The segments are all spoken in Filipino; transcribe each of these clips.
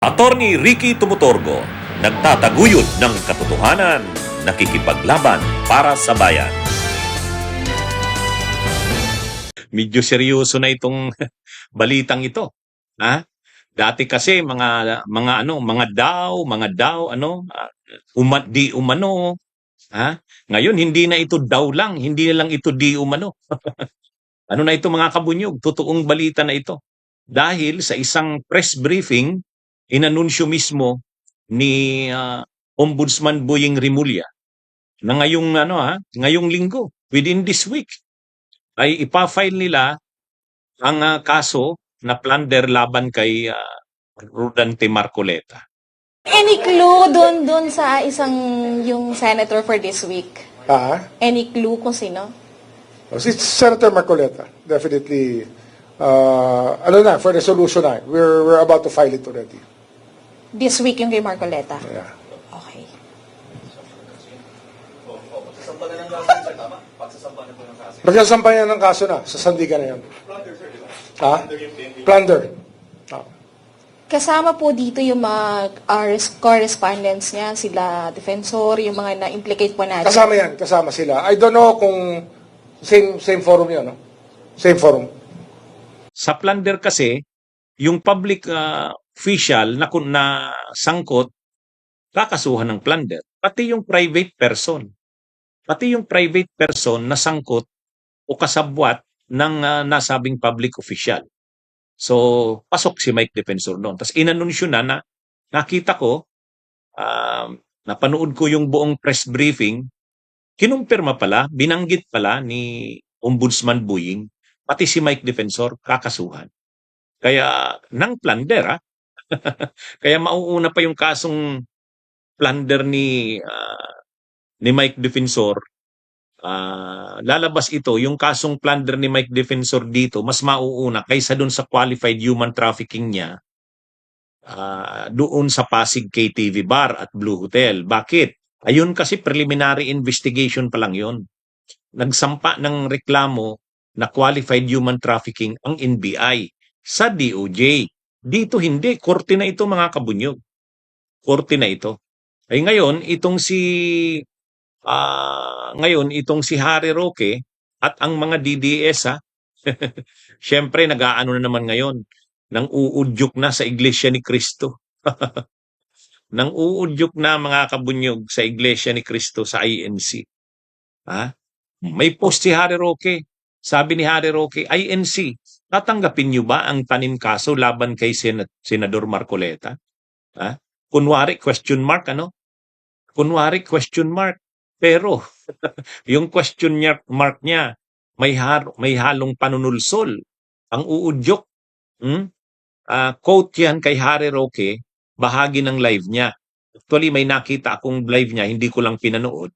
Attorney Ricky Tumutorgo, nagtataguyod ng katotohanan, nakikipaglaban para sa bayan. Medyo seryoso na itong balitang ito. Ha? Dati kasi mga daw di umano, ha? Ngayon hindi na ito daw lang, hindi na lang ito di umano. Ano na ito mga kabunyog? Totoong balita na ito. Dahil sa isang press briefing, inanunsyo mismo ni Ombudsman Boying Rimulya na ngayong linggo, within this week, ay ipa-file nila ang kaso na plunder laban kay Rodante Marcoleta. Any clue doon sa yung senator for this week? Any clue kung sino? Si Senator Marcoleta, definitely, for resolution na. We're about to file it already. This week yung kay Marcoleta? Yeah. Okay. Magsasampayan ng kaso na, sa sandigan na yan. Plunder. Kasama po dito yung mga correspondents niya, sila defensor, yung mga na-implicate po natin. Kasama sila. I don't know kung same forum yun, no? Same forum. Sa plunder kasi, yung public official na sangkot, kakasuhan ng plunder. Pati yung private person. Pati yung private person na sangkot o kasabwat ng nasabing public official. So, pasok si Mike Defensor noon. Tapos inanunsyo na nakita ko, napanood ko yung buong press briefing, kinumpirma pala, binanggit pala ni Ombudsman Boying, pati si Mike Defensor kakasuhan. Kaya, ng plunder, Kaya mauuna pa yung kasong plunder ni Mike Defensor. Lalabas ito, yung kasong plunder ni Mike Defensor dito, mas mauuna kaysa dun sa qualified human trafficking niya doon sa Pasig KTV Bar at Blue Hotel. Bakit? Ayun kasi preliminary investigation pa lang yun. Nagsampa ng reklamo na qualified human trafficking ang NBI sa DOJ. Dito hindi, korte na ito mga kabunyog. Korte na ito. Ay ngayon, itong si Harry Roque at ang mga DDS syempre nag-aano na naman ngayon, nang uudyok na sa Iglesia ni Cristo. Nang uudyok na mga kabunyog sa Iglesia ni Cristo sa INC. May post si Harry Roque. Sabi ni Harry Roque, INC, tatanggapin niyo ba ang tanim kaso laban kay Senador Marcoleta? Kunwari, question mark, Kunwari, question mark. Pero, yung question mark niya, may halong panunulsol. Ang uudyok, quote yan kay Harry Roque, bahagi ng live niya. Actually, may nakita akong live niya, hindi ko lang pinanood.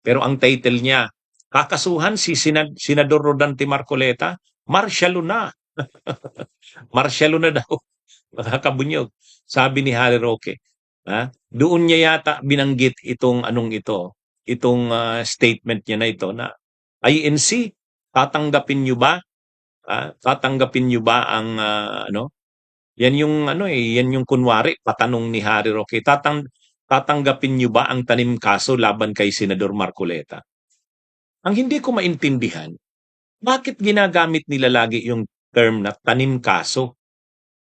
Pero ang title niya, kakasuhan si Senador Rodante Marcoleta, martialo na. Martialo na daw. Mga kabunyog. Sabi ni Harry Roque. Doon niya yata binanggit itong statement niya na ito na INC, tatanggapin niyo ba? Tatanggapin niyo ba ang Yan yung kunwari patanong ni Harry Roque. Tatanggapin niyo ba ang tanim kaso laban kay Senador Marcoleta? Ang hindi ko maintindihan, bakit ginagamit nila lagi yung term na tanim kaso?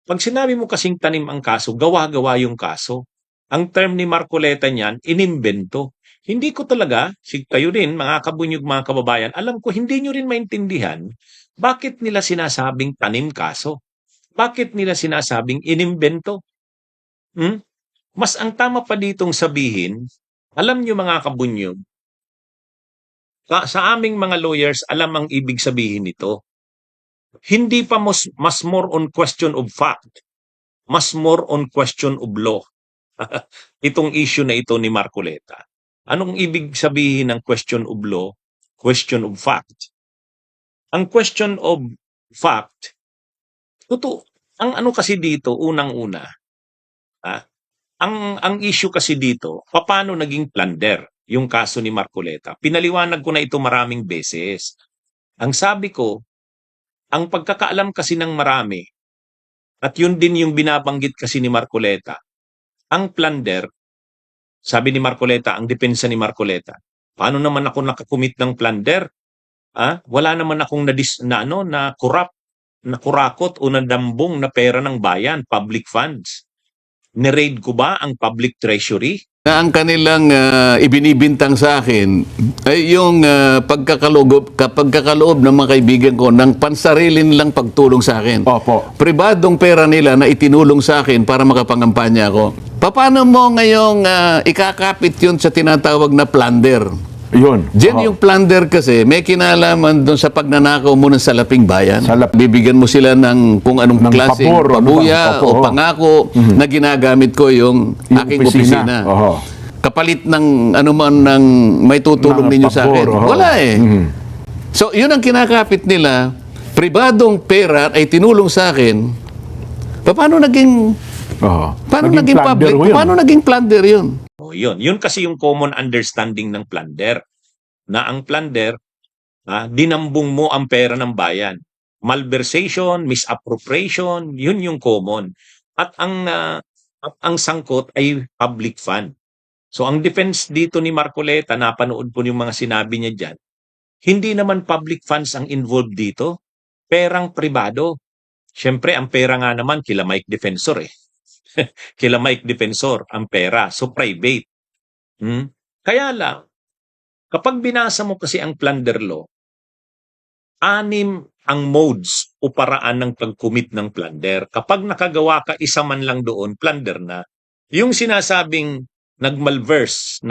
Pag sinabi mo kasing tanim ang kaso, gawa-gawa yung kaso. Ang term ni Marcoleta niyan, inimbento. Hindi ko talaga, kayo rin, mga kabunyog, mga kababayan, alam ko hindi nyo rin maintindihan bakit nila sinasabing tanim kaso. Bakit nila sinasabing inimbento? Mas ang tama pa ditong sabihin, alam nyo mga kabunyog, sa aming mga lawyers, alam ang ibig sabihin nito. Hindi pa mas more on question of fact, mas more on question of law. Itong issue na ito ni Marcoleta. Anong ibig sabihin ng question of law, question of fact? Ang question of fact, ang kasi dito, unang-una, ang issue kasi dito, paano naging plunder yung kaso ni Marcoleta? Pinaliwanag ko na ito maraming beses. Ang sabi ko, ang pagkakaalam kasi ng marami, At yun din yung binabanggit kasi ni Marcoleta. Ang plunder, sabi ni Marcoleta, ang depensa ni Marcoleta, paano naman ako nakakumit ng plunder? Wala naman akong na corrupt, na kurakot o nadambong na pera ng bayan, public funds. Ni-raid ko ba ang public treasury? Na ang kanilang ibinibintang sa akin ay yung pagkakaloob ng mga kaibigan ko ng pansarili nilang pagtulong sa akin. Opo. Pribadong pera nila na itinulong sa akin para makapangampanya ako. Paano mo ngayong ikakapit yun sa tinatawag na plunder? Yun. Diyan Oo. yung plunder kasi may kinalaman doon sa pagnanakaw mo ng salaping bayan. Bibigyan mo sila ng kung anong Ng klaseng pabor, ano pabuya bang- o opo. pangako na ginagamit ko yung aking opisina. Oho. Kapalit ng anuman ng may tutulong Mga ninyo sa akin. pabor, oho. Wala eh. So, yun ang kinakapit nila. Pribadong pera ay tinulong sa akin. Paano naging Oho. naging plunder public? ho yun. Paano naging plunder yun? Yun. Yun kasi yung common understanding ng plunder. Na ang plunder, dinambong mo ang pera ng bayan. Malversation, misappropriation, yun yung common. At ang sangkot ay public fund. So ang defense dito ni Marcoleta, napanood po yung mga sinabi niya dyan, hindi naman public funds ang involved dito, perang pribado. Siyempre, ang pera nga naman kila Mike Defensor eh. Kila Mike Defensor ang pera. So private. Kaya lang, kapag binasa mo kasi ang plunder law, 6 ang modes o paraan ng pag-commit ng plunder. Kapag nakagawa ka isa man lang doon, plunder na. Yung sinasabing nagmalverse,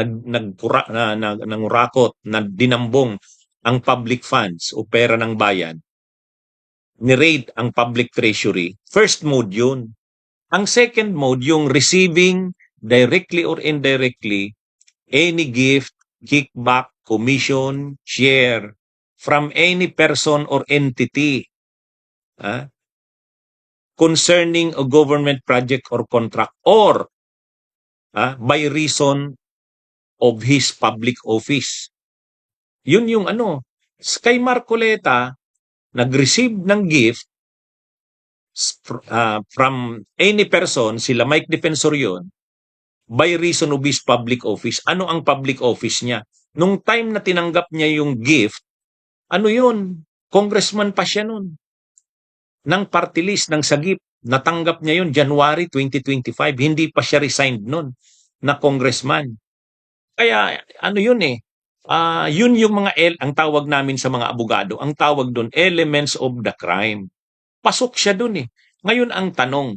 nangurakot, na dinambong ang public funds o pera ng bayan, ni-raid ang public treasury, first mode yun. Ang second mode, yung receiving directly or indirectly any gift, kickback, commission, share from any person or entity concerning a government project or contract or by reason of his public office. Yun yung kay Marcoleta, nag-receive ng gift from any person, sila Mike Defensor yun, by reason of his public office. Ano ang public office niya? Nung time na tinanggap niya yung gift, yun? Congressman pa siya nun. Ng party list, ng sagip. Natanggap niya yun January 2025. Hindi pa siya resigned nun na congressman. Kaya yun eh. Yun yung ang tawag namin sa mga abogado, ang tawag doon, elements of the crime. Pasok siya doon eh. Ngayon ang tanong,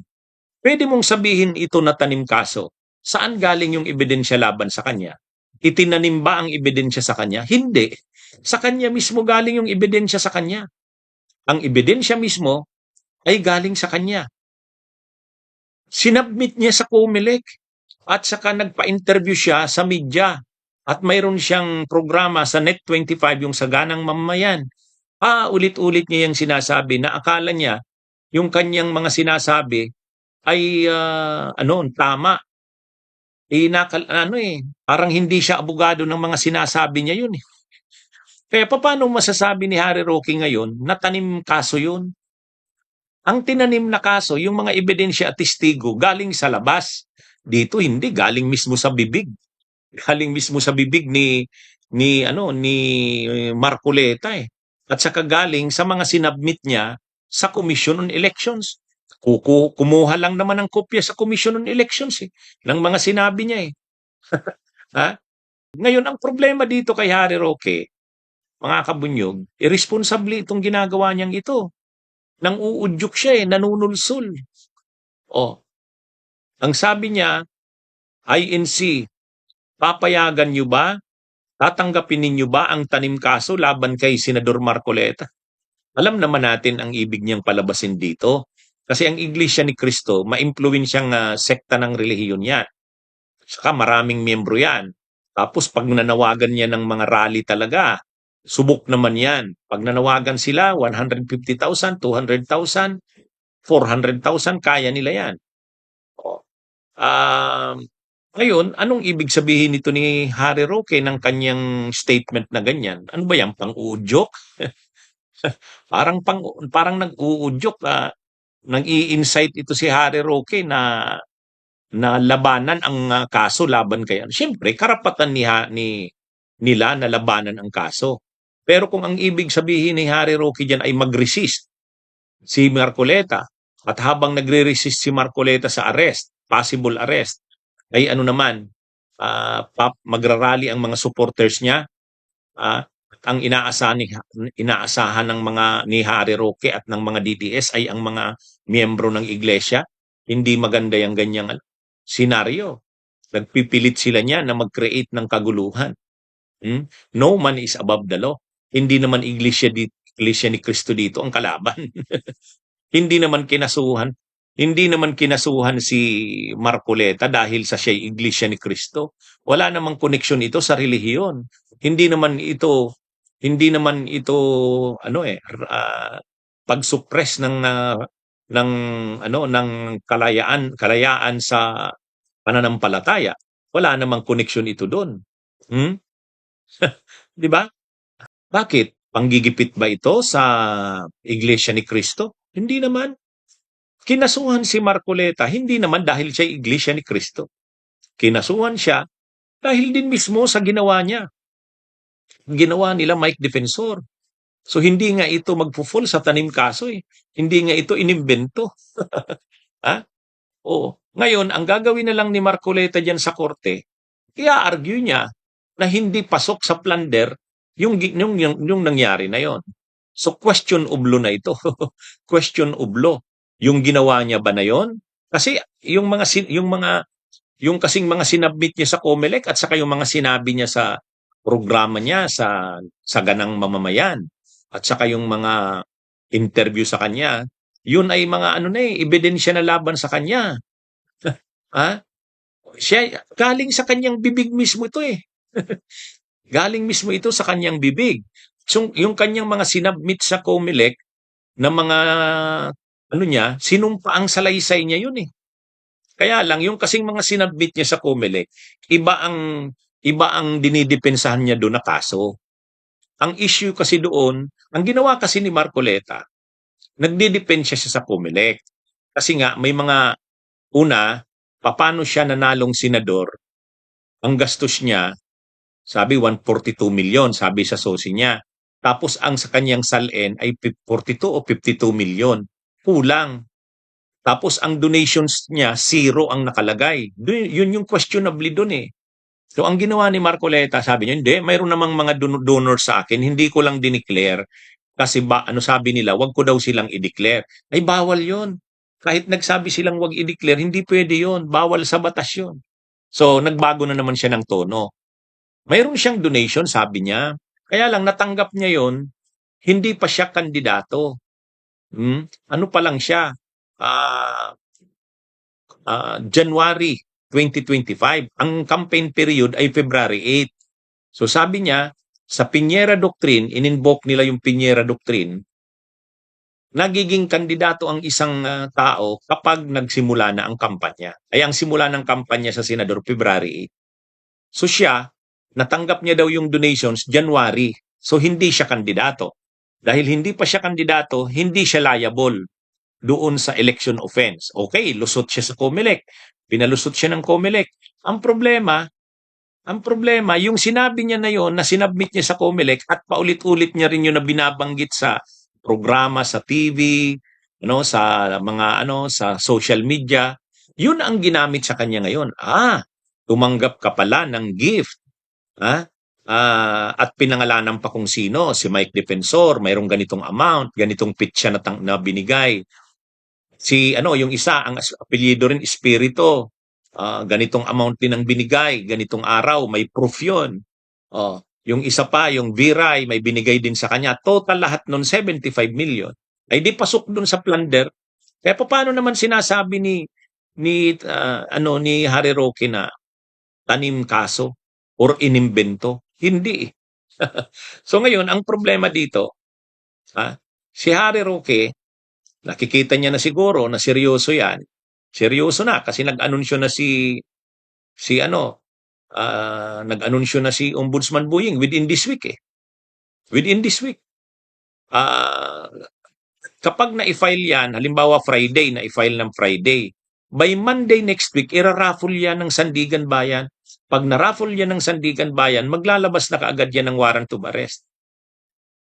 pwede mong sabihin ito na tanim kaso. Saan galing yung ebidensya laban sa kanya? Itinanim ba ang ebidensya sa kanya? Hindi. Sa kanya mismo galing yung ebidensya sa kanya. Ang ebidensya mismo ay galing sa kanya. Sinabmit niya sa COMELEC at saka nagpa-interview siya sa media at mayroon siyang programa sa Net25 yung Saganang Mamamayan. Ulit-ulit niya yung sinasabi na akala niya yung kanyang mga sinasabi ay tama. Parang hindi siya abogado ng mga sinasabi niya yun eh. Kaya paano masasabi ni Harry Roque ngayon na tanim kaso yun? Ang tinanim na kaso, yung mga ebidensya at testigo galing sa labas. Dito hindi, galing mismo sa bibig. Galing mismo sa bibig ni Marcoleta eh. At saka galing sa mga sinabmit niya sa Commission on Elections. Kumuha lang naman ng kopya sa Commission on Elections eh, ng mga sinabi niya eh. Ngayon, ang problema dito kay Harry Roque, mga kabunyog, irresponsible itong ginagawa niyang ito. Nang uudyok siya eh, nanunulsul. Ang sabi niya, INC, papayagan niyo ba? Tatanggapin ninyo ba ang tanim kaso laban kay Senador Marcoleta? Alam naman natin ang ibig niyang palabasin dito. Kasi ang Iglesia ni Cristo, ma-impluwensyang sekta ng relihiyon yan. Saka maraming miyembro yan. Tapos pag nanawagan niya ng mga rally talaga, subok naman yan. Pag nanawagan sila, 150,000, 200,000, 400,000, kaya nila yan. Ngayon, anong ibig sabihin nito ni Harry Roque ng kanyang statement na ganyan? Ano ba yan? Pang-uudyok? parang nag-uudyok. nag-i-incite ito si Harry Roque na labanan ang kaso laban kay ano. Siyempre, karapatan nila na labanan ang kaso. Pero kung ang ibig sabihin ni Harry Roque diyan ay mag-resist si Marcoleta at habang nagre-resist si Marcoleta sa arrest, possible arrest, ay ano naman, magrarally ang mga supporters niya. At ang inaasahan ng mga ni Harry Roque at ng mga DDS ay ang mga miyembro ng iglesia. Hindi maganda yung ganyang senaryo. Nagpipilit sila niya na mag-create ng kaguluhan. No man is above the law. Hindi naman iglesia ni Cristo dito ang kalaban. Hindi naman kinasuhan si Marcoleta dahil sa siya'y iglesia ni Cristo. Wala namang koneksyon ito sa relihiyon. Hindi naman ito pag-suppress ng kalayaan sa pananampalataya. Wala namang koneksyon ito doon. 'Di ba? Bakit? Panggigipit ba ito sa iglesia ni Cristo? Hindi naman. Kinasuhan si Marcoleta, hindi naman dahil siya iglesia ni Cristo. Kinasuhan siya dahil din mismo sa ginawa niya. Ginawa nila Mike Defensor. So hindi nga ito magpo-fall sa tanim kaso eh. Hindi nga ito inimbento. Ha? Oo. Ngayon, ang gagawin na lang ni Marcoleta diyan sa korte, i-argue niya na hindi pasok sa plunder yung nangyari na yon. So question of law na ito. Question of law. Yung ginawa niya ba na yon? Kasi yung kasing mga sinabmit niya sa COMELEC at saka yung mga sinabi niya sa programa niya sa ganang mamamayan at saka yung mga interview sa kanya, yun ay mga ebidensya na laban sa kanya. Ha? Siya galing sa kanyang bibig mismo ito eh. Galing mismo ito sa kanyang bibig. So, yung kanyang mga sinabmit sa COMELEC na mga sinumpaang salaysay niya yun eh. Kaya lang, yung kasing mga sinabmit niya sa COMELEC, iba ang dinidepensahan niya doon na kaso. Ang issue kasi doon, ang ginawa kasi ni Marcoleta, nagdidepensya siya sa COMELEC. Kasi nga, may mga paano siya nanalong senador, ang gastos niya, sabi 142 million, sabi sa sosi niya. Tapos ang sa kanyang salin ay 42 o 52 million. Kulang. Tapos ang donations niya, 0 ang nakalagay. Yun yung questionably doon eh. So ang ginawa ni Marcoleta, sabi niya, hindi, mayroon namang mga donors sa akin, hindi ko lang dineclare. Kasi sabi nila, wag ko daw silang i-declare. Ay bawal yon. Kahit nagsabi silang wag i-declare, hindi pwede yon. Bawal sa batas yon. So nagbago na naman siya ng tono. Mayroon siyang donation, sabi niya. Kaya lang natanggap niya yon, hindi pa siya kandidato. Ano pa lang siya? January 2025. Ang campaign period ay February 8. So sabi niya, sa Piñera Doctrine, in-invoke nila yung Piñera Doctrine, nagiging kandidato ang isang tao kapag nagsimula na ang kampanya. Ay ang simula ng kampanya sa Senador, February 8. So siya, natanggap niya daw yung donations January. So hindi siya kandidato. Dahil hindi pa siya kandidato, hindi siya liable doon sa election offense. Okay, lusot siya sa COMELEC. Pinalusot siya ng COMELEC. Ang problema, yung sinabi niya na yon na sinabmit niya sa COMELEC at paulit-ulit niya rin yun na binabanggit sa programa, sa TV, sa mga sa social media, yun ang ginamit sa kanya ngayon. Tumanggap ka pala ng gift. At pinangalanan pa kung sino, si Mike Defensor, mayroong ganitong amount, ganitong pitsa na binigay. Yung isa, ang apelyido rin, Espiritu, ganitong amount din ang binigay, ganitong araw, may proof yun. Yung isa pa, yung Viray, may binigay din sa kanya. Total lahat nun, 75 million. Ay di pasok dun sa plunder. Kaya paano naman sinasabi ni Harry Roque na tanim kaso or inimbento? Hindi. So ngayon, ang problema dito, si Harry Roque, nakikita niya na siguro na seryoso yan. Seryoso na kasi nag-anunsyo na nag-anunsyo na si Ombudsman Buying within this week eh. Within this week. Kapag na-file yan, halimbawa Friday, na-file ng Friday, by Monday next week, ira-raffle yan ng Sandigan Bayan. Pag na-raffle yan ng Sandigan Bayan, maglalabas na kaagad yan ng warrant of arrest.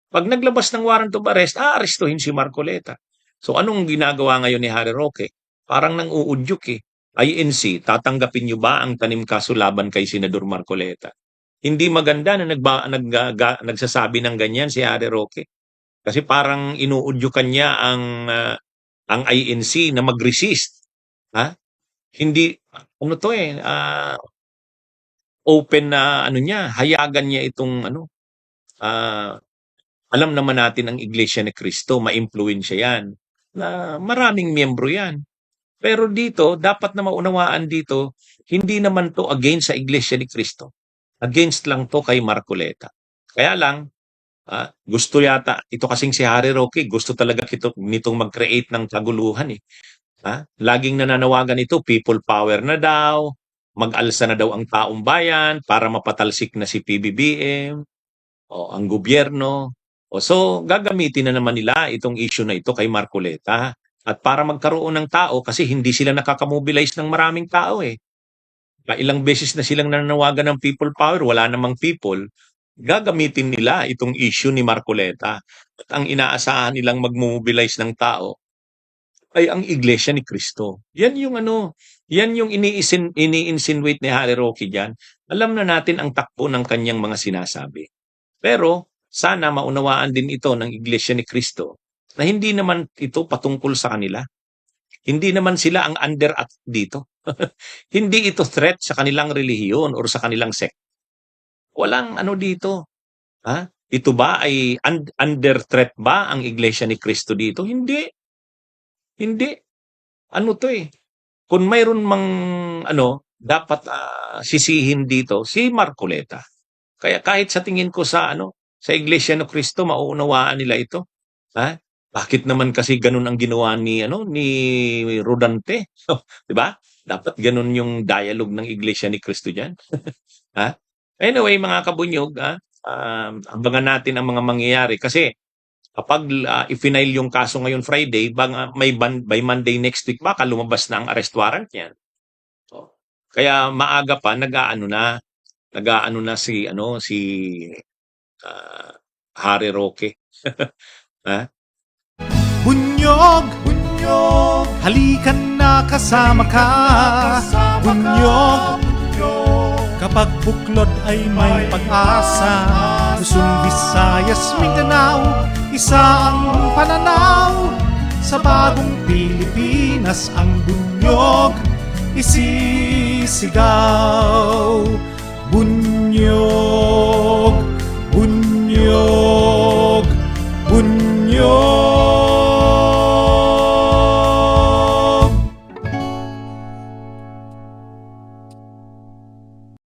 Pag naglabas ng warrant of arrest, aarestuhin si Marcoleta. So anong ginagawa ngayon ni Harry Roque? Parang nang uudyok eh. INC, tatanggapin niyo ba ang tanim kaso laban kay Senador Marcoleta? Hindi maganda na nagsasabi ng ganyan si Harry Roque. Kasi parang inuudyukan niya ang INC na mag-resist. Ha? Hindi, ano to eh, open na ano niya, hayagan niya itong ano, alam naman natin ang Iglesia ni Cristo, maimpluwensya yan. Na maraming miyembro yan. Pero dito, dapat na maunawaan dito, hindi naman to against sa Iglesia ni Cristo. Against lang to kay Marcoleta. Kaya lang, gusto yata, ito kasing si Harry Roque, gusto talaga nitong mag-create ng kaguluhan eh. Laging nananawagan ito, people power na daw, mag-alsa na daw ang taong bayan para mapatalsik na si PBBM, o ang gobyerno. So, gagamitin na naman nila itong issue na ito kay Marcoleta. At para magkaroon ng tao, kasi hindi sila nakakamobilize ng maraming tao eh. Ilang beses na silang nananawagan ng people power, wala namang people, gagamitin nila itong issue ni Marcoleta. At ang inaasahan nilang mag-mobilize ng tao ay ang Iglesia ni Cristo. Yan yung ano, yan yung ini-insinuate ni Harry Roque diyan. Alam na natin ang takbo ng kanyang mga sinasabi. Pero sana maunawaan din ito ng Iglesia ni Cristo na hindi naman ito patungkol sa kanila. Hindi naman sila ang under act dito. Hindi ito threat sa kanilang relihiyon or sa kanilang sect. Walang ano dito. Ito ba ay under threat ba ang Iglesia ni Cristo dito? Hindi. Hindi. Ano to eh. Kung mayroon mang ano, dapat sisihin dito si Marcoleta. Kaya kahit sa tingin ko sa ano, sa Iglesia ni Cristo mauunawaan nila ito. Bakit naman kasi ganun ang ginawa ni Rodante? 'Di ba? Dapat ganun yung dialogue ng Iglesia ni Cristo diyan. Anyway, mga kabunyog, abangan natin ang mga mangyayari kasi kapag i-file yung kaso ngayon Friday, by Monday next week baka lumabas na ang arrest warrant niyan. So, kaya maaga pa nag-aano na si Harry Roque. Bunyog, bunyog, halikan na kasama ka. Bunyog, kapag buklod ay may pag-asa. Luzon, Visayas, Mindanao, isa ang pananaw. Sa bagong Pilipinas ang bunyog isisigaw. Bunyog.